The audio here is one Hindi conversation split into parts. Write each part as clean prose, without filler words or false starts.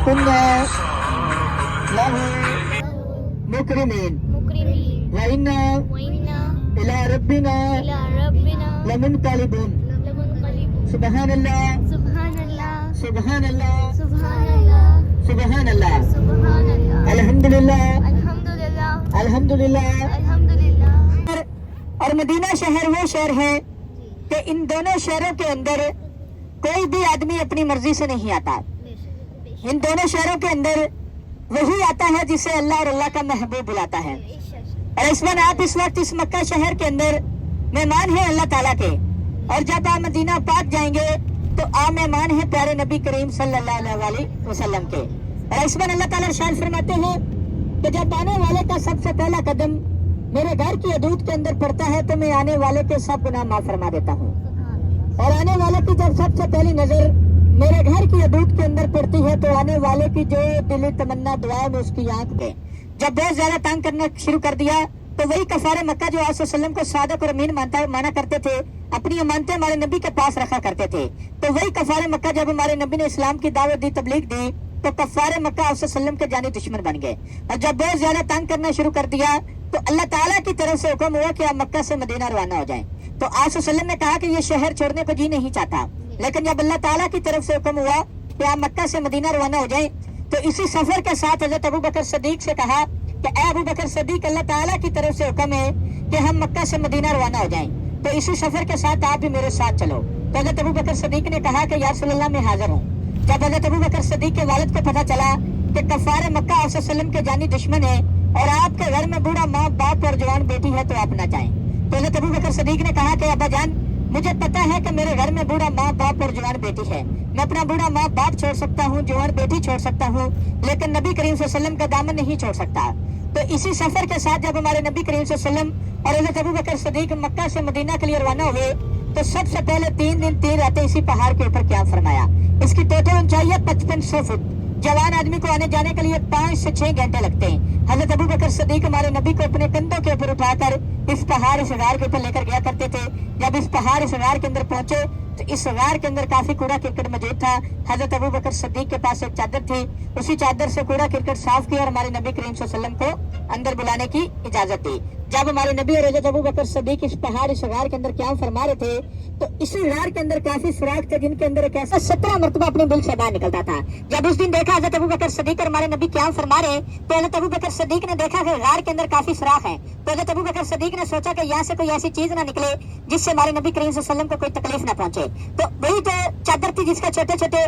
कुन्ना लहु मुकरिमीन व इन्ना इला रब्बिना लमुनक़लिबून। सुबहानल्लाह सुबहानल्लाह सुबहानल्लाह अल्हम्दुलिल्लाह अल्हम्दुलिल्लाह। और मदीना शहर वो शहर है कि इन दोनों शहरों के अंदर कोई भी आदमी अपनी मर्जी से नहीं आता। इन दोनों शहरों के अंदर वही आता है जिसे अल्लाह और अल्लाह का महबूब बुलाता है। और इसमें आप इस वक्त इस मक्का शहर के अंदर मेहमान हैं अल्लाह ताला के, और जब आप मदीना पाक जाएंगे तो आप मेहमान हैं प्यारे नबी करीम सल्लल्लाहु अलैहि वसल्लम के। और इसमें अल्लाह ताला इरशाद फरमाते हैं कि जब आने वाले का सबसे पहला कदम मेरे घर की हदूद के अंदर पड़ता है तो मैं आने वाले के सब गुनाह माफ फरमा देता हूँ। और आने वाले की जब सबसे पहली नजर मेरे घर की हदूद के अंदर पड़ती है तो आने वाले की जो दिली तमन्ना दुआ में उसकी आंख में जब बहुत ज्यादा तंग करना शुरू कर दिया तो वही कफारे मक्का जो आप वसल्लम को सादक और अमीन माना करते थे, अपनी अमानतें हमारे नबी के पास रखा करते थे, तो वही कफारे मक्का जब हमारे नबी ने इस्लाम की दावत दी, तबलीग दी, तो कफारे मक्का आप वसल्लम के जानी दुश्मन बन गए। और जब बहुत ज्यादा तंग करना शुरू कर दिया तो अल्लाह ताला की तरफ से हुक्म हुआ कि आप मक्का से मदीना रवाना हो जाएं। तो आप वसल्लम ने कहा कि ये शहर छोड़ने को जी नहीं चाहता, लेकिन जब अल्लाह ताला की तरफ से हुक्म हुआ कि आप मक्का से मदीना रवाना हो जाएं, तो इसी सफर के साथ हजरत अबू बकर सदीक से कहा कि ऐ अबू बकर सदीक, अल्लाह ताला की तरफ से हुक्म है कि हम मक्का से मदीना रवाना हो जाएं, तो इसी सफर के साथ आप भी मेरे साथ चलो। तो हजरत अबू बकर सदीक ने कहा कि या रसूलल्लाह मैं हाजिर हूँ। जब हजरत अबू बकर सदीक के वालिद को पता चला कि कफारे मक्का आप वसल्लम के जानी दुश्मन है और आपके घर में बूढ़ा माँ बाप और जवान बेटी है तो आप ना जाएं, तो हजरत अबू बकर सदीक ने कहा कि अब्बा जान, मुझे पता है कि मेरे घर में बूढ़ा माँ बाप और जवान बेटी है, मैं अपना बूढ़ा माँ बाप छोड़ सकता हूँ, जवान बेटी छोड़ सकता हूँ, लेकिन नबी करीम सल्लल्लाहु अलैहि वसल्लम का दामन नहीं छोड़ सकता। तो इसी सफर के साथ जब हमारे नबी करीम सल्लल्लाहु अलैहि वसल्लम और हजरत अबू बकर सदीक मक्का से मदीना के लिए रवाना हुए तो सबसे पहले 3 दिन 3 रातें इसी पहाड़ के ऊपर क्या फरमाया। इसकी टोटल ऊंचाई है 5500 फुट। जवान आदमी को आने जाने के लिए 5 से 6 घंटे लगते हैं। हजरत अबू बकर सदीक हमारे नबी को अपने कंधों के ऊपर उठाकर इस पहाड़ इस गार के ऊपर लेकर गया करते थे। जब इस पहाड़ इस गार के अंदर पहुंचे तो इस गार के अंदर काफी कूड़ा करकट मौजूद था। हजरत अबू बकर सदीक के पास एक चादर थी, उसी चादर से कूड़ा करकट साफ किया और हमारे नबी करीम सल्लल्लाहु अलैहि वसल्लम को अंदर बुलाने की इजाजत दी। जब हमारे नबी और हजरत अबू बकर सदीक इस पहाड़ इस गार के अंदर क्या फरमा रहे थे तो इसी गार के अंदर काफी सुराख थे जिनके अंदर एक ऐसा 17 मरतबा अपने दिल से बाहर निकलता था। जब उस दिन देखा हजरत अबू बकर सदीक और हमारे नबी क्या फरमा रहे तो हजरत अबू बकर सदीक ने देखा कि गार के अंदर काफी सुराख है। तो हजरत अबू बकर सदीक ने सोचा कि यहाँ से कोई ऐसी चीज ना निकले जिससे हमारे नबी करीम सल्लल्लाहु अलैहि वसल्लम को कोई तकलीफ ना पहुंचे। तो वही जो चादर थी जिसके छोटे छोटे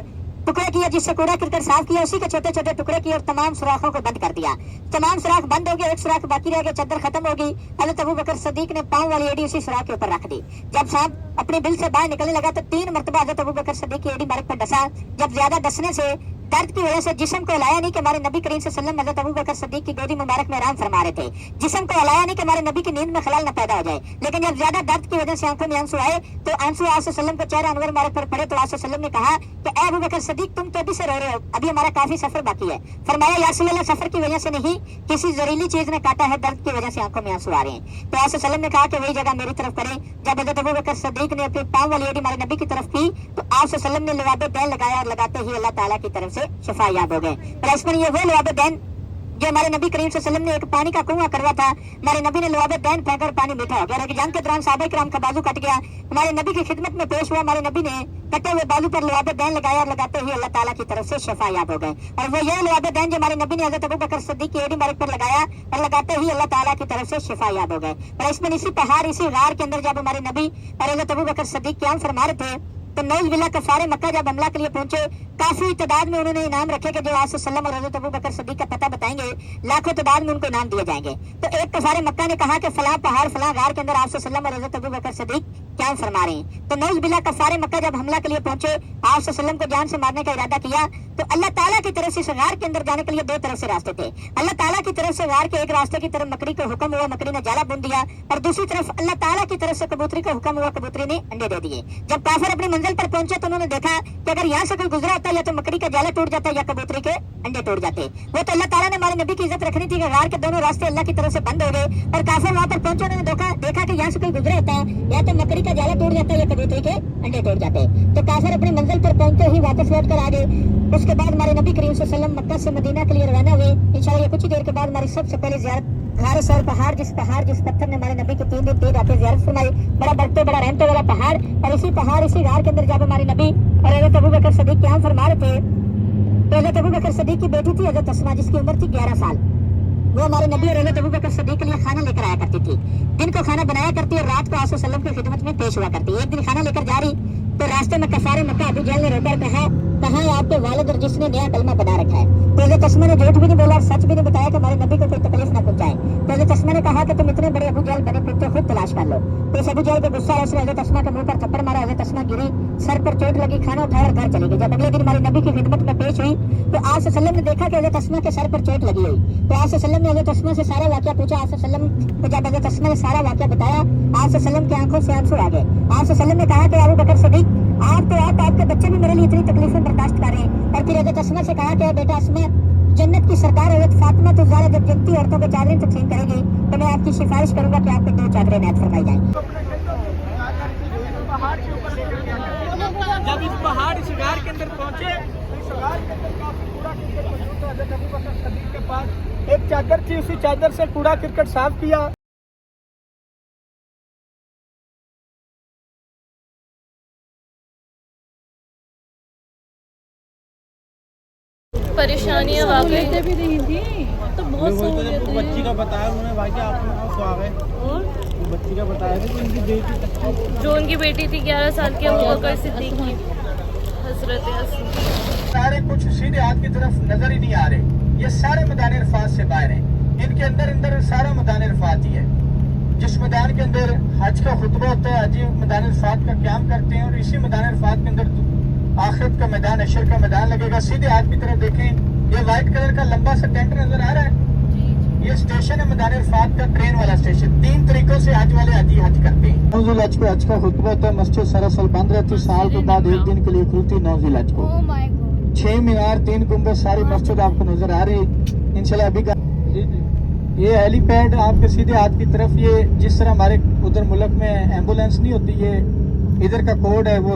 टुकड़े किया, जिससे कूड़ा करकट साफ किया, उसी के छोटे छोटे टुकड़े किए और तमाम सुराखों को बंद कर दिया। तमाम सुराख बंद हो गए, एक सुराख बाकी रह गया, चादर खत्म हो गई। हजरत अबू बकर सदीक ने पांव वाली एड़ी उसी सुराख के ऊपर रख दी। जब सांप अपने बिल से बाहर निकलने लगा तो 3 मरतबा हजरत अबू बकर सदीक की एड़ी मारक पर डसा। जब ज्यादा डसने से दर्द की वजह से जिस्म को हिलाया नहीं कि हमारे नबी करीम सल्लल्लाहु अलैहि वसल्लम हजरत अबू बकर सदीक की गोदी मुबारक में आराम फरमा रहे थे, जिस्म को हिलाया नहीं कि हमारे नबी की नींद में खलल न पैदा हो जाए। लेकिन जब ज्यादा दर्द की वजह से आंखों में आंसू आए तो आंसू आप वसल्लम को चेहरा अनवर मुबारक पर पड़े तो आप वसल्लम ने कहा कि ऐ अबू बकर सदीक, तुम तो अभी से रो रहे हो, अभी हमारा काफी सफर बाकी है। फरमाया या रसूल अल्लाह, सफर की वजह से नहीं, किसी जहरीली चीज ने काटा है, दर्द की वजह से आंखों में आंसू आ रहे हैं। तो आप वसल्लम ने कहा कि वही जगह मेरी तरफ करें। जब हजरत अबू बकर सदीक ने अपने पांव वाली एड़ी हमारे नबी की तरफ की तो आप वसल्लम ने लवाबे दैन लगाया और लगाते ही अल्लाह ताला की तरफ से शिफा याब हो गए। और इसमें ये वो लवाबे दैन जो हमारे नबी करीम सल्लल्लाहु अलैहि वसल्लम ने एक पानी का कुआं करवा था, हमारे नबी ने लवाबे दैन फेंकर पानी मीठा हो गया। और एक जंग के दौरान साहबा किराम का बाजू कट गया, हमारे नबी की खिदमत में पेश हुआ, हमारे नबी ने कटे हुए बाजू पर लवाबे दैन लगाया और लगाते ही अल्लाह ताला की तरफ से शिफा याब हो गए। और वो ये लवाबे दैन जो हमारे नबी ने हजरत अबू बकर सदीक की एड़ी मुबारक पर लगाया और लगाते ही अल्लाह ताला की तरफ से शिफा याब हो गए। और इसमें इसी पहाड़ इसी गार के अंदर जब हमारे नबी और हजरत अबू बकर सदीक क्या फरमा रहे थे तो नौज बिला कफारे मक्का जब हमला के लिए पहुंचे, काफी तादाद में उन्होंने इनाम रखे कि जो आप सल्लम और हजरत अबू बकर सदीक का पता बताएंगे, लाखों तादाद में उनको इनाम दिए जाएंगे। तो एक कफारे मक्का ने कहा कि फलां पहाड़ फलां गार के अंदर आप सल्लम और हजरत अबू बकर सदीक क्या फरमा रहे हैं। तो नौज बिला कफारे मक्का जब हमला के लिए पहुंचे, आप सल्लम को जान से मारने का इरादा किया तो अल्लाह ताला की तरफ से इस गार के अंदर जाने के लिए 2 तरफ से रास्ते थे। अल्लाह ताला की तरफ से गार के एक रास्ते की तरफ मकड़ी को हुक्म हुआ, मकड़ी ने जाला बुन दिया, और दूसरी तरफ अल्लाह ताला की तरफ से कबूतरी को हुक्म हुआ, कबूतरी ने अंडे दे दिए। जब काफिर अपनी मंजिल पर पहुंचे तो उन्होंने देखा कि अगर यहाँ से कोई गुजरा होता या तो मकड़ी का जाला टूट जाता या कबूतरी के अंडे टूट जाते। वो तो अल्लाह ताला ने हमारे नबी की इज्जत रखनी थी कि गार के दोनों रास्ते अल्लाह की तरफ से बंद हो गए, और काफिर वहां पर पहुंचे, उन्होंने देखा कि यहाँ से कोई गुजरा होता या तो मकड़ी का जाला टूट जाता या कबूतरी के अंडे टूट जाते। तो काफिर अपनी मंजिल पर पहुंचते ही वापस लौट कर आ गए। उसके बाद हमारे नबी करीम सल्लल्लाहु अलैहि वसल्लम मक्का से मदीना के लिए रवाना हुए। इंशाल्लाह ये कुछ ही देर के बाद हमारी सबसे पहले ज़ियारत गार सौर पहाड़, जिस पत्थर ने हमारे नबी के 3 दिन 3 रातें ज़ियारत फरमाई, बड़ा बढ़ते बड़ा रहमतों वाला पहाड़। और इसी पहाड़ इसी गार के अंदर जब हमारे नबी और हज़रत अबू बकर सिद्दीक़ क़याम फरमा रहे थे, तो हज़रत अबू बकर सिद्दीक़ की बेटी थी हज़रत अस्मा, जिसकी उम्र थी 11 साल। वो हमारे नबी और हज़रत अबू बकर सिद्दीक़ के लिए खाना लेकर आया करती थी। दिन को खाना बनाया करती और रात को आसो सल्लम की खिदमत में पेश हुआ करती। एक दिन खाना लेकर जा रही तो रास्ते में कफारे मक्का अबू जहल ने रोकर कहा, कहाँ है आपके वालिद और जिसने नया कलमा बना रखा है। तो हज़रत अस्मा ने झूठ भी नहीं बोला और सच भी नहीं बताया कि हमारे नबी को कोई तकलीफ ना पहुंचाए। तो हज़रत अस्मा ने कहा कि तुम इतने बड़े अबू जहल बने फिरते खुद तलाश कर लो। तो इस अबू जहल को गुस्सा आया, उसने हज़रत अस्मा के मुंह पर थप्पड़ मारा। हज़रत अस्मा गिरी, सर पर चोट लगी, खाना उठाया और घर चली गई। जब अगले दिन हमारे नबी की खिदमत में पेश हुई तो आप सल्लम ने देखा कि हज़रत अस्मा के सर पर चोट लगी हुई। तो आप सल्लम ने हज़रत अस्मा से सारा वाक़या पूछा। आप सल्लम को जब हज़रत अस्मा ने सारा वाक़या बताया, आप सल्लम की आंखों से आंसू आ गए। आप सल्लम ने कहा कि अबू बकर सिद्दीक़, आप आपके बच्चे भी मेरे लिए इतनी तकलीफें बर्दाश्त कर रहे हैं। और फिर हज़रत अस्मा से कहा कि बेटा अस्मा, जन्नत की सरकार हज़रत फातिमा तो ज़ारा जब जन्नती औरतों को चादरें तकसीम करेगी तो मैं आपकी सिफारिश करूंगा कि आपको 2 चादरें इनायत फरमाई जाएं। जब इस पहाड़ इस गार के अंदर पहुंचे तो इस गार के अंदर काफी कूड़ा करकट मौजूद था। हज़रत अबू बकर सिद्दीक़ के पास एक चादर थी, उसी चादर से कूड़ा करकट साफ किया। परेशानियाँ वाकई भी नहीं थी, तो बहुत सहूलियत है। बच्ची का बताया उन्होंने भाई आप आ गए और बच्ची का बताया था कि उनकी बेटी, जो उनकी बेटी थी 11 साल की, अबू बकर सिद्दीक़ की, हज़रत अस्मा। सारे कुछ सीधे हाथ की तरफ नजर ही नहीं आ रहे। ये सारे मैदान इरफात से बाहर हैं। इनके अंदर सारा मैदान इरफात ही है। जिस मैदान के अंदर हज का खुतबा होता है, हाजी मैदान इरफात का क़याम करते हैं और इसी मैदान इरफात के अंदर आखिरत का मैदान, अशर का मैदान लगेगा। सीधे हाथ की तरफ देखें, ये वाइट कलर का लंबा सा टेंट नजर आ रहा है। ये स्टेशन है मैदान इरफात का, ट्रेन वाला स्टेशन। 3 तरीकों से हज वाले हाजी हज करते हैं। 9 ज़िलहज को हज का खुतबा होता है। मस्जिद सरासल बंद रहती, साल के बाद एक दिन के लिए खुलती 9 ज़िलहज को। 6 मीनार, 3 गुंबद, सारी मस्जिद आपको नजर आ रही है इंशाल्लाह। अभी का ये हेलीपैड आपके सीधे हाथ की तरफ, ये जिस तरह हमारे उधर मुल्क में एम्बुलेंस नहीं होती, ये इधर का कोड है, वो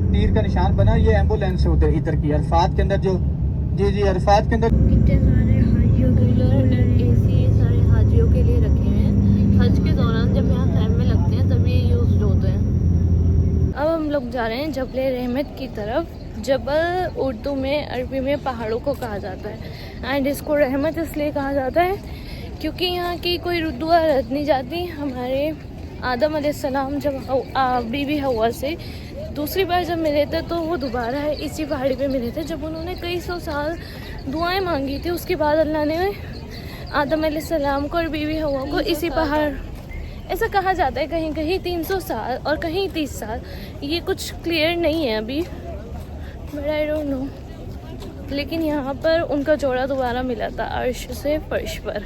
तीर का निशान बना, ये एम्बुलेंस है उधर इधर की अरफात के अंदर। जो जी अरफात के अंदर इतने सारे हाजियों के लिए एसी सारे हाजियों के लिए रखे हुए हैं। हज के दौरान जब यहाँ कैंप में लगते हैं तब ये यूज होते हैं। अब हम लोग जा रहे हैं जबल रहमत की तरफ। जबल उर्दू में, अरबी में पहाड़ों को कहा जाता है एंड इसको रहमत इसलिए कहा जाता है क्योंकि यहाँ की कोई दुआ रद नहीं जाती। हमारे आदम अलैहिस्सलाम जब बीवी हवा से दूसरी बार जब मिले थे तो वो दोबारा इसी पहाड़ी पे मिले थे। जब उन्होंने कई 100 साल दुआएं मांगी थी, उसके बाद अल्लाह ने आदम अलैहिस्सलाम को और बीवी हवा को इसी पहाड़, ऐसा कहा जाता है कहीं कहीं 300 साल और कहीं 30 साल, ये कुछ क्लियर नहीं है अभी, बट आई डोंट नो। लेकिन यहाँ पर उनका जोड़ा दोबारा मिला था अर्श से फर्श पर।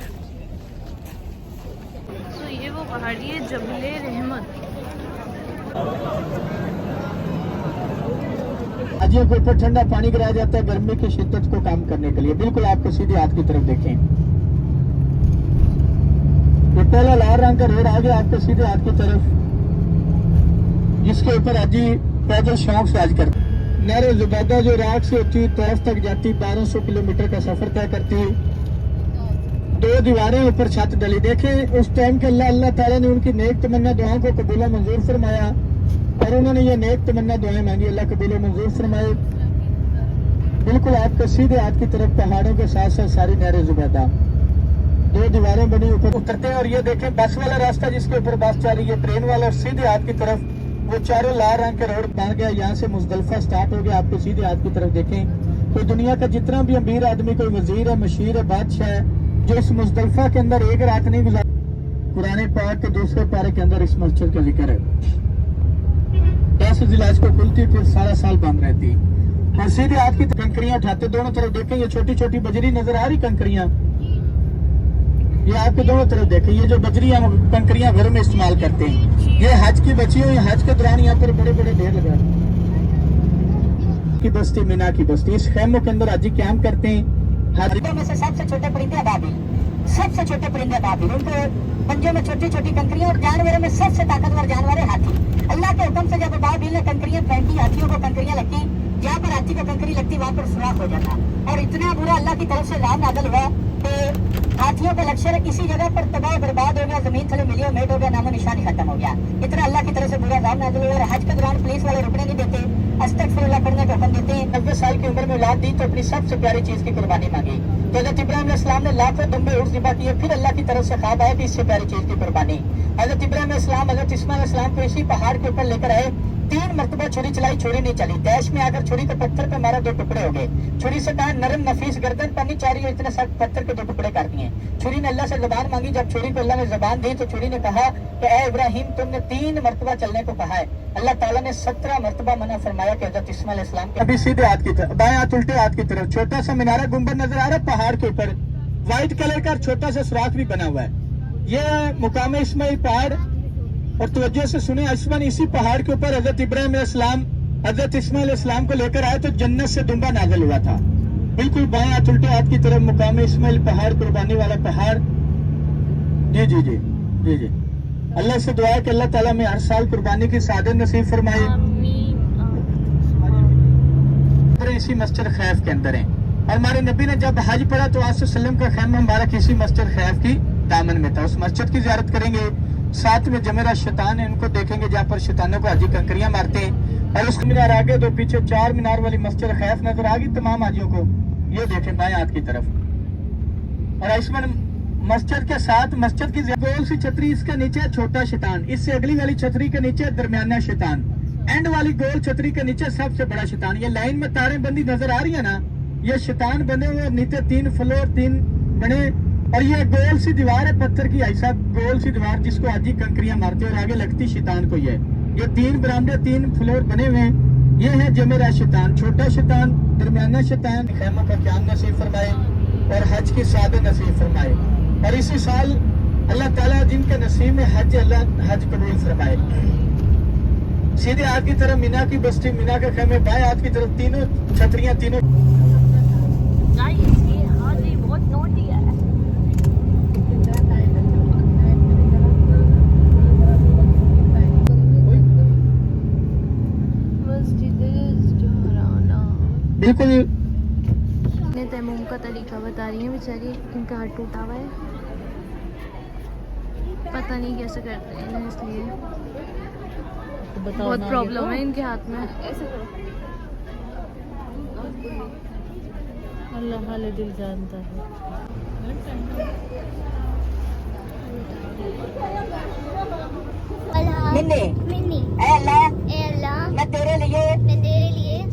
तो ये वो पहाड़ी है जबल रहमत। हाजियों के ऊपर ठंडा पानी गिराया जाता है गर्मी की शिद्दत को कम करने के लिए। बिल्कुल आपको सीधे हाथ की तरफ देखें, ये पहला लाल रंग का रोड आ गया आपके सीधे हाथ की तरफ, जिसके ऊपर हाजी पैदल शौक से हज करते। नहर जुबैदा जो इराक से होती तरफ तक जाती, 1200 किलोमीटर का सफर तय करती। 2 दीवारें ऊपर छत डली। देखें उस टाइम के अल्लाह ताला ने उनकी नेक तमन्ना दुआओं को कबूला मंजूर फरमाया और उन्होंने ये नेक तमन्ना दुआएं मांगी, अल्लाह कबूल मंजूर फरमाए। बिल्कुल आपके सीधे हाथ की तरफ पहाड़ों के साथ साथ सारी नहर जुबैदा, 2 दीवारें बनी, ऊपर उतरते हैं। और ये देखें बस वाला रास्ता जिसके ऊपर बस जा रही है, ट्रेन वाला, और सीधे हाथ की तरफ वो चारों लाल रंग के रोड बन गया। यहाँ से मुजदलिफा स्टार्ट हो गया। आपके सीधे हाथ की तरफ देखें, कोई दुनिया का जितना भी अमीर आदमी, कोई वजीर है, मशीर है, बादशाह है, जो इस मुजदलिफा के अंदर एक रात नहीं गुजार। कुरान पाक के दूसरे पारे के अंदर इस मस्जिद का जिक्र है। 10 ज़िलहज को खुलती, फिर सारा साल बंद रहती। और सीधे हाथ की कंकरियां उठाते, दोनों तरफ देखें, ये छोटी छोटी बजरी नजर आ रही कंकरियां, ये आपके दोनों तरफ देखें, ये जो बजरी हम कंकरियां घरों में इस्तेमाल करते हैं, ये हज की बची हुई। हज के दौरान यहाँ पर बड़े बड़े ढेर लगा की बस्ती, मीना की बस्ती, इस खेमों के अंदर हाजी क़याम करते हैं। में से सबसे छोटे परिंदे अबाबिल, सबसे छोटे परिंदे बाबिल, उनके पंजों में छोटी छोटी कंकरियां, और जानवरों में सबसे ताकतवर जानवर है हाथी। अल्लाह के हुक्म से जब बाबिल ने कंकरियां फेंकी, हाथियों को कंकरियां लगती, जहाँ पर हाथी को कंकरी लगती वहाँ पर सुराख हो जाता, और इतना बुरा अल्लाह की तरफ से लाभ नाज़िल हुआ कि हाथियों का लश्कर इसी जगह पर तबाह बर्बाद हो गया, जमीन थले मिलियो मेट हो गया, नामो निशानी खत्म हो गया। इतना अल्लाह की तरफ से बुरा लाभ नाज़िल हुआ। और हज के दौरान पुलिस वाले रुकने नहीं देते, अस्तगफिरुल्लाह पढ़ने का हुक्म देते हैं। 90 साल की उम्र में औलाद दी तो अपनी सबसे प्यारी चीज की कुर्बानी मांगी, तो हजरत इब्राहिम अलैहिस्सलाम ने लाखों दुम्बे ऊँट ज़िबा किए, फिर अल्लाह की तरफ से ख्वाब आया कि इससे प्यारी चीज की कुर्बानी। हजरत इब्राहिम अलैहिस्सलाम हजरत इस्माइल अलैहिस्सलाम को इसी पहाड़ के ऊपर लेकर आए, 3 मरतबा छुरी चलाई, छुरी नहीं चली, दैश में आकर छुरी को पत्थर पे मारा, 2 टुकड़े हो गए। छुरी से कहा नरम नफीस गर्दन पर नहीं चाह रही, इतने सख्त पत्थर के 2 टुकड़े कर दिए। छुरी ने अल्लाह से ज़बान मांगी, जब छुरी को अल्लाह ने ज़बान दी तो छुरी ने कहा कि ऐ इब्राहिम, तुमने 3 मरतबा चलने को कहा है, अल्लाह ताला ने 17 मरतबा मना फरमाया कि हजरत इस्माइल अलैहिस्सलाम के अभी सीधे हाथ की तरफ, बाएं हाथ उल्टे हाथ की तरफ, छोटा सा मीनारा गुंबद नजर आ रहा है पहाड़ के ऊपर, व्हाइट कलर का छोटा सा सुराख भी बना हुआ है। ये मुकाम इस्माइल पहाड़, और तवज्जो से सुने, आसमान इसी पहाड़ के ऊपर हजरत इब्राहिम अलैहिस्सलाम हजरत इस्माइल अलैहिस्सलाम को लेकर आए तो जन्नत से दुम्बा नाज़िल हुआ था। बिल्कुल बाएं हाथ उल्टे हाथ की तरफ मुकाम इस्माइल पहाड़, कुर्बानी वाला पहाड़। जी जी जी जी जी, अल्लाह से दुआ है कि अल्लाह ताला में हर साल कुर्बानी की सादत नसीब फरमाए। इसी मस्जिद खैफ के अंदर है, और हमारे नबी ने जब हज पढ़ा तो आज वसल्लम का खैमा मुबारक इसी मस्जिद खैफ की दामन में था। उस मस्जिद की ज़ियारत करेंगे, साथ में जमेरा शैतान है उनको देखेंगे, जहाँ पर शैतानों को हाजी कंकरियां मारते हैं। और उसके मीनार आगे 2 पीछे 4 मीनार वाली मस्जिद खैफ नजर आ गई तमाम हाजियों को, ये देखें बाएं हाथ की तरफ। और आयुष्मान मस्जिद के साथ मस्जिद की गोल सी छतरी, इसके नीचे छोटा शैतान, इससे अगली वाली छतरी के नीचे दरमियाना शैतान, एंड वाली गोल छतरी के नीचे सबसे बड़ा शैतान। ये लाइन में तारें बंदी नजर आ रही है ना, ये शैतान बने हुए, नीचे 3 फ्लोर 3 बने, और ये गोल सी दीवार है पत्थर की, ऐसा गोल सी दीवार जिसको हाजी कंकरियां मारते और आगे लगती शैतान को। ये 3 बरामदे 3 फ्लोर बने हुए हैं। ये है जमेरा शैतान, छोटा शैतान, दरमियाना शैतान। खैमों का क़याम नसीब फरमाए और हज की सादत नसीब फरमाए, और इसी साल अल्लाह ताला जिनके नसीब में हज, अल्लाह हज कबूल फरमाए। सीधे हाथ की तरफ मीना की बस्ती, मीना के खैमे, बाएं हाथ की तरफ तीनों छतरियां, तीनों। हाजी बहुत नोटी है। बिल्कुल तैमूम का तरीका बता रही है बेचारी, इनका हाथ टूटा हुआ है, पता नहीं कैसे करते हैं, इसलिए बहुत प्रॉब्लम है इनके हाथ में। ऐसे करो, अल्लाह हाल दिल जानता है। मिन्नी, ऐ अल्लाह, मैं तेरे लिए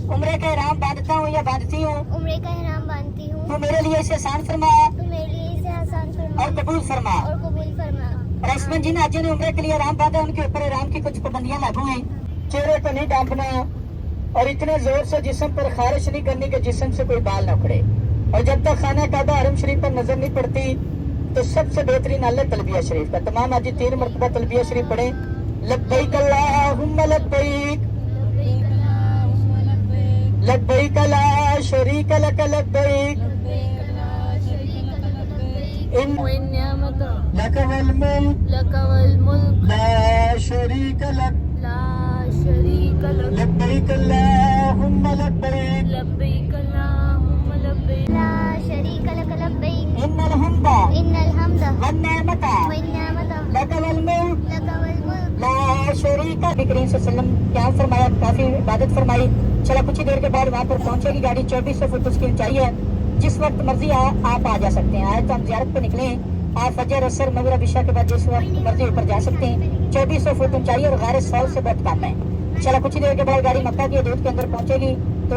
उम्रे का इहराम बांधता हूँ या बांधती हूँ, तो मेरे लिए इसे आसान फरमा और कबूल फरमा। और इसमें जिन हाजियों ने उम्रे के लिए इहराम बांधा उनके ऊपर इहराम की कुछ पाबंदियां लागू हैं। चेहरे को नहीं ढांपना, और इतने जोर से जिस्म पर खारिश नहीं करनी कि जिस्म से कोई बाल न उखड़े। और जब तक खाना काबा हरम शरीफ पर नजर नहीं पड़ती तो सबसे बेहतरीन अल्लाह तलबिया शरीफ का तमाम हाजी 3 मरतबा तलबिया शरीफ पढ़े। लब्बैक अल्लाहुम्मा लब्बैक, लब्बैक ला शरीक लक लब्बैक, लक वल मुल्क ला शरीक लक, लब्बैक अल्लाहुम्मा लब्बैक, इन्नल हम्दा वन नेमता लक वल मुल्क ला शरीक लक। करीम सल्लल्लाहु अलैहि वसल्लम क्या फरमाया, काफी इबादत फरमाई। चला कुछ ही देर के बाद वहाँ पर पहुंचेगी गाड़ी, 2400 फुट उसकी ऊंचाई है। जिस वक्त मर्जी आप आ जा सकते हैं। आज तो हम ज़ियारत पे निकले हैं, आप फजर असर मगरिब इशा के बाद जिस वक्त मर्जी ऊपर जा सकते हैं। 2400 फुट ऊंचाई और गारे सौल से बहुत कम है। चला कुछ ही देर के बाद गाड़ी मक्का की हदूद के अंदर पहुंचेगी, तो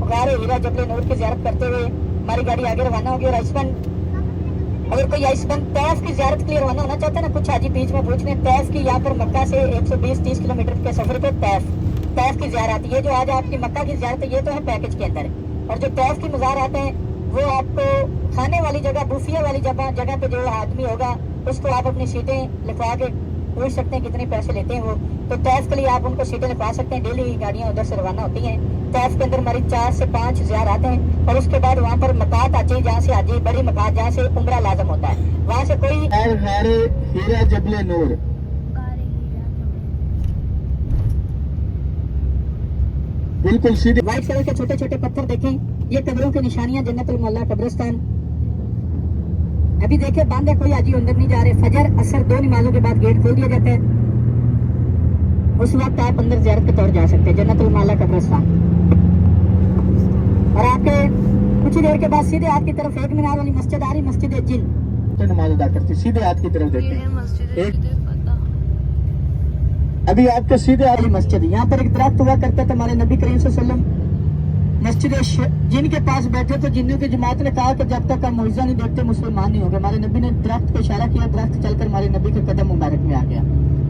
गारे हीरा जबल नूर की ज़ियारत करते हुए हमारी गाड़ी आगे रवाना होगी। और आइसबंद, अगर कोई आइसबंद तैफ की ज़ियारत के लिए रवाना होना चाहता है ना, कुछ हाजी बीच में पूछ रहे हैं, तैफ की यहाँ पर मक्का से 120-30 किलोमीटर के सफर पे तैफ की ज़ियारत, ये जो आज आपकी मक्का की ज़ियारत है ये तो है पैकेज के अंदर। और जो तैफ की मज़ार आते हैं वो आपको खाने वाली जगह, बुफिया वाली जगह पे जो आदमी होगा उसको आप अपनी सीटें लिखवा के पूछ सकते हैं कितने पैसे लेते हैं वो। तो तैफ के लिए आप उनको सीटें लिखवा सकते हैं, डेली गाड़ियाँ उधर से रवाना होती हैं। तैफ के अंदर मरीज 4 से 5 ज़ियार आते हैं और उसके बाद वहाँ पर मकात आजी, जहाँ से आजी बड़ी मकात, जहाँ से उम्रा लाजम होता है, वहाँ से कोई गारे हीरा जबले नूर। बिल्कुल सीधे व्हाइट कलर के छोटे छोटे पत्थर देखें, ये कब्रों की निशानियां, जन्नतुल मोहल्ला कब्रिस्तान। अभी देखे बंद है, कोई हाजी अंदर नहीं जा रहे। फजर असर 2 नमाजों के बाद गेट खोल दिया जाता है, उस वक्त आप अंदर ज़ियारत के तौर जा सकते हैं, जन्नतुल मोहल्ला कब्रिस्तान। और आपके कुछ ही देर के बाद सीधे हाथ की तरफ एक मीनार वाली मस्जिद आ रही, मस्जिद जिन। नमाज अदा करती, सीधे हाथ की तरफ ये देखते है हैं। मस्जिद एक फतह। अभी आपके सीधे वाली मस्जिद, यहाँ पर एक दरख्त हुआ करता था। हमारे नबी करीम सल्लल्लाहु अलैहि वसल्लम मस्जिद जिन के पास बैठे तो जिन्नों की जमात ने कहा कि जब तक हम मुआवजा नहीं देखते मुसलमान नहीं होंगे। हमारे नबी ने दरख्त को इशारा किया, दरख्त चलकर हमारे नबी के कदम मुबारक में आ गया।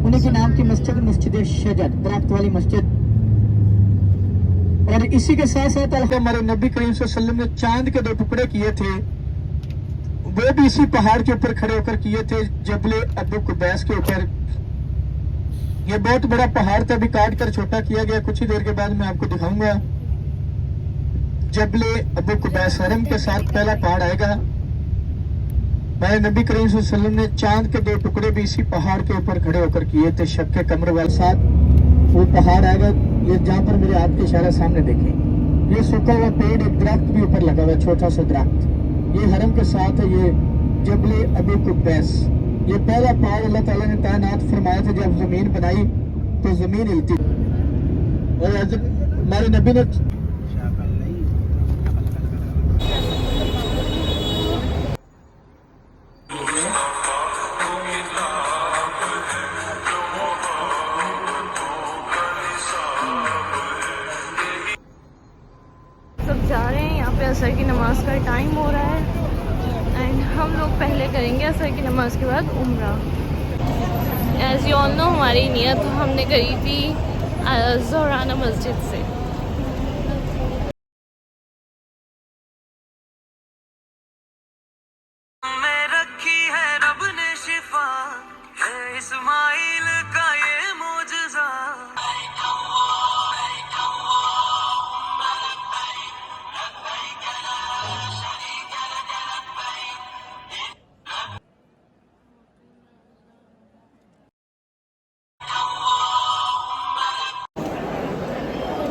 उन्हीं के नाम की मस्जिद मस्जिद शजर, दरख्त वाली मस्जिद। और इसी के साथ साथ हमारे नबी करीम सल्लल्लाहु अलैहि वसल्लम ने चांद के 2 टुकड़े किए थे, वो भी इसी पहाड़ के ऊपर खड़े होकर किए थे, जबले अबू कुबैस के ऊपर। ये बहुत बड़ा पहाड़ था, अभी काट कर छोटा किया गया, कुछ ही देर के बाद मैं आपको दिखाऊंगा। जबले अबू कुबैस हरम के साथ पहला पहाड़ आएगा। हमारे नबी करीम सल्लल्लाहु अलैहि वसल्लम ने चांद के 2 टुकड़े भी इसी पहाड़ के ऊपर खड़े होकर किए थे, शक के कमर वाले साथ। वो पहाड़ आएगा, ये जहाँ पर मेरे हाथ के इशारा सामने देखें, ये सूखा हुआ पेड़, एक दरख्त भी ऊपर लगा हुआ, छोटा सा दरख्त, ये हरम के साथ है। ये जबले अबू कुबैस, ये पहला पहाड़ अल्लाह ताला ने तैनात फरमाया था। जब जमीन बनाई तो जमीन हिलती, और हमारे नबी ने सब जा रहे हैं, यहाँ पे असर की नमाज का टाइम हो रहा है एंड हम लोग पहले करेंगे असर की नमाज के बाद उम्रा। एज यू ऑल नो हमारी नियत हमने करी थी ज़ोराना मस्जिद से। में रखी है रब ने शिफा, है इस्माइल का ये मोजज़ा।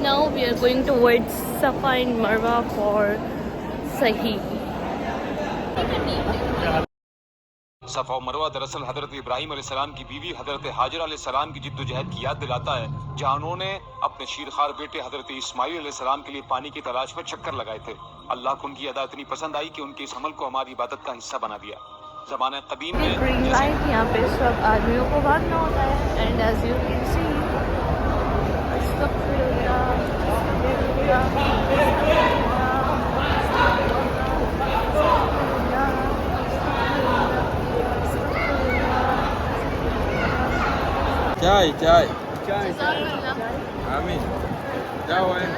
Now we are going towards Safa and Marwa for Sahi. सफ़ा और मरवा दरअसल हज़रत इब्राहीम अलैहिस्सलाम की बीवी हज़रत हाजर अलैहिस्सलाम की जिद्दोजहद की याद दिलाता है, जहाँ उन्होंने अपने शीरखार बेटे हज़रत इस्माइल अलैहिस्सलाम के लिए पानी की तलाश में चक्कर लगाए थे। अल्लाह को उनकी अदा इतनी पसंद आई कि उनके इस अमल को हमारी इबादत का हिस्सा बना दिया। ज़माने कदीम में ग्रीन लाइट यहाँ पे सब आदमियों को भागना होता है and as you can see चाय चाय आमीन क्या हुआ है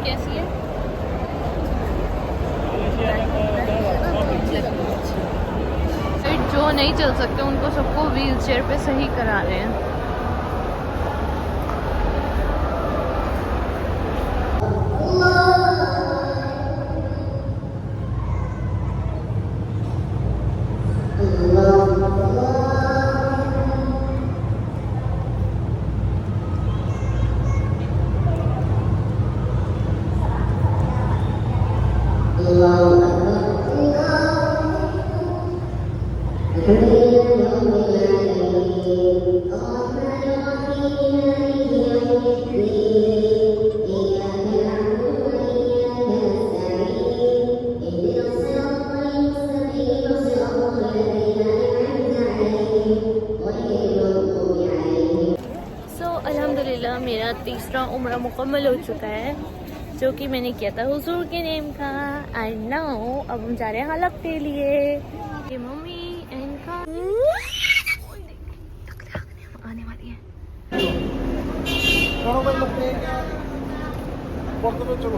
कैसी है? जो नहीं चल सकते उनको सबको व्हील चेयर पे सही करा रहे हैं। अल्हम्दुलिल्लाह मेरा तीसरा उम्रा मुकम्मल हो चुका है, जो कि मैंने किया था हुजूर के नेम का। एंड नाउ अब हम जा रहे हैं हलफ के लिए। ये मम्मी इनका आने वाली है। चलो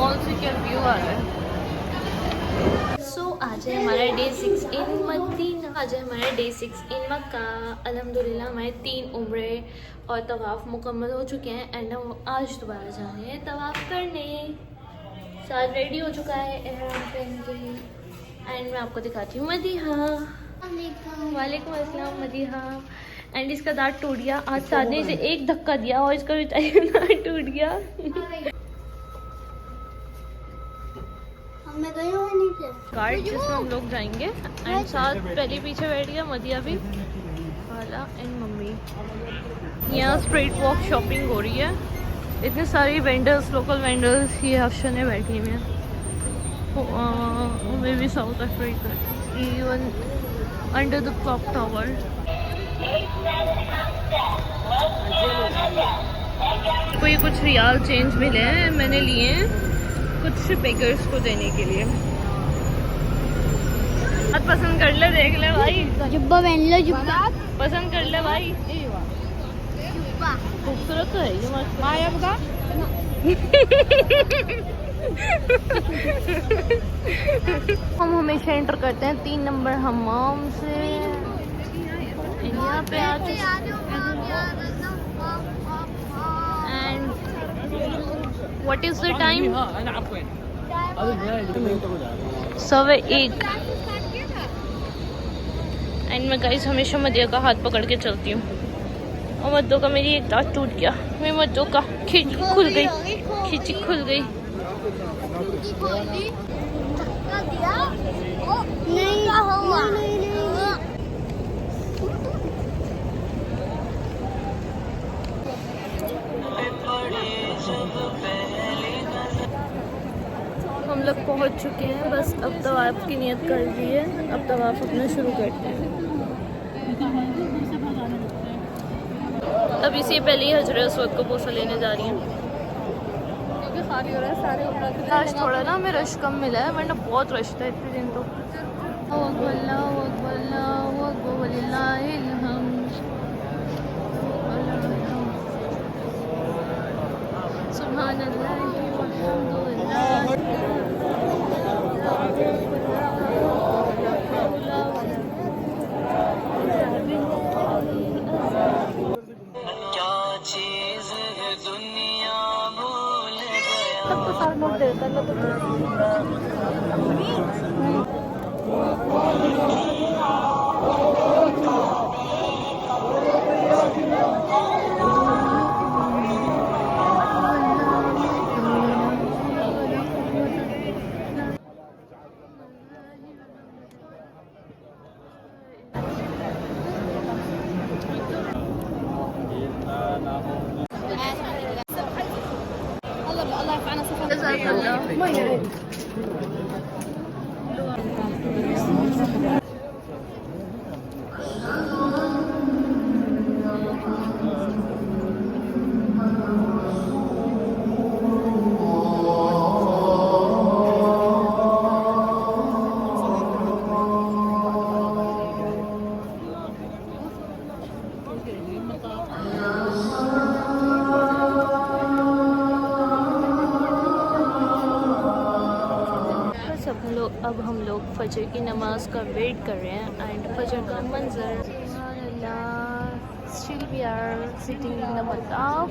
मॉल से क्या व्यू आ रहा है। सो आज है हमारा डे 6 इन मदीना, आज है हमारा डे 6 इन मक्का। अल्हम्दुलिल्लाह हमारे 3 उम्रे और तवाफ़ मुकम्मल हो चुके हैं एंड हम आज दोबारा जा रहे हैं तवाफ़ करने। साथ रेडी हो चुका है एहराम पहन के एंड मैं आपको दिखाती हूँ मदीहा। वालेकुम अस्सलाम मदीहा। एंड इसका दांत टूट गया, आज साथ ने इसे एक धक्का दिया और इसका बेचारे का दांत टूट गया। कार्ड जिसमें हम लोग जाएंगे एंड साथ पहले पीछे बैठ गया मदिया भी, खाला एंड मम्मी। यहाँ स्ट्रीट वॉक शॉपिंग हो रही है, इतने सारी वेंडर्स, लोकल वेंडर्स ये ऑप्शन है बैठी हुई हैं। May be south Africa, even under the clock tower. कोई कुछ रियाल चेंज मिले हैं, मैंने लिए हैं कुछ बेगर्स को देने के लिए। बात पसंद कर ले, देख ले भाई, जुब्बा पहन लो, जुब्बा पसंद कर ले भाई, खूबसूरत तो है ये मत बता। हम हमेशा एंटर करते हैं 3 नंबर हमाम से। यहाँ पे आ चुके and what is the time? 1:15। And मैं गाइस हमेशा मदिया का हाथ पकड़ के चलती हूँ और मद्दो का मेरी एक दांत टूट गया। मेरी मद्दो का खिंची खुल गई। हम लोग पहुंच चुके हैं, बस अब तवाफ की नियत कर दी है, अब तवाफ अपना शुरू करते हैं। अभी से पहले ही हजरत अस्वद को बोसा लेने जा रही हैं क्योंकि खाली हो रहा है सारे। आज थोड़ा ना हमें रश कम मिला है, वरना बहुत रश था इतने दिन तो। सुभान अल्लाह वल्हम्दुलिल्लाह। क्या चीज है दुनिया भूल गया। तो सारे लोग देता है अब हम लोग फजर की नमाज का वेट कर रहे हैं एंड फजर का मंजर। Still we are sitting in the mataf.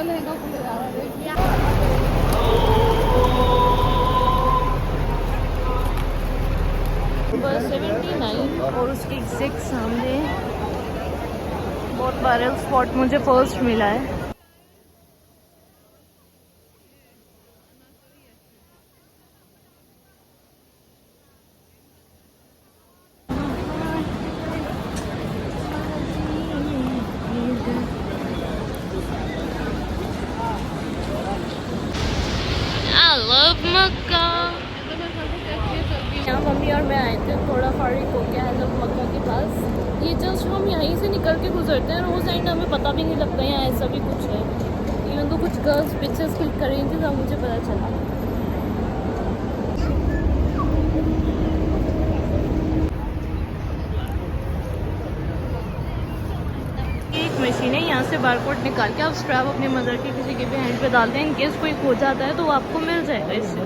बस 79 और उसके एग्जैक्ट सामने बहुत वायरल स्पॉट मुझे फर्स्ट मिला है. I love Mecca. यहाँ मम्मी और मैं आए थे थोड़ा फारिग हो गया है लोग मक्का के पास. ये जस्ट हम यहीं से निकल के गुजरते हैं और उस साइड हमें पता भी नहीं लगता यहाँ ऐसा भी कुछ है. इवन तो कुछ गर्ल्स पिक्चर्स क्लिक कर रही थी तब मुझे पता चला. एक मशीन है यहाँ से बारकोड निकाल के आप स्ट्रैप अपने मदर के किसी के भी हैंड पे डालते हैं. इन केस कोई खो जाता है तो वो आपको मिल जाएगा इससे.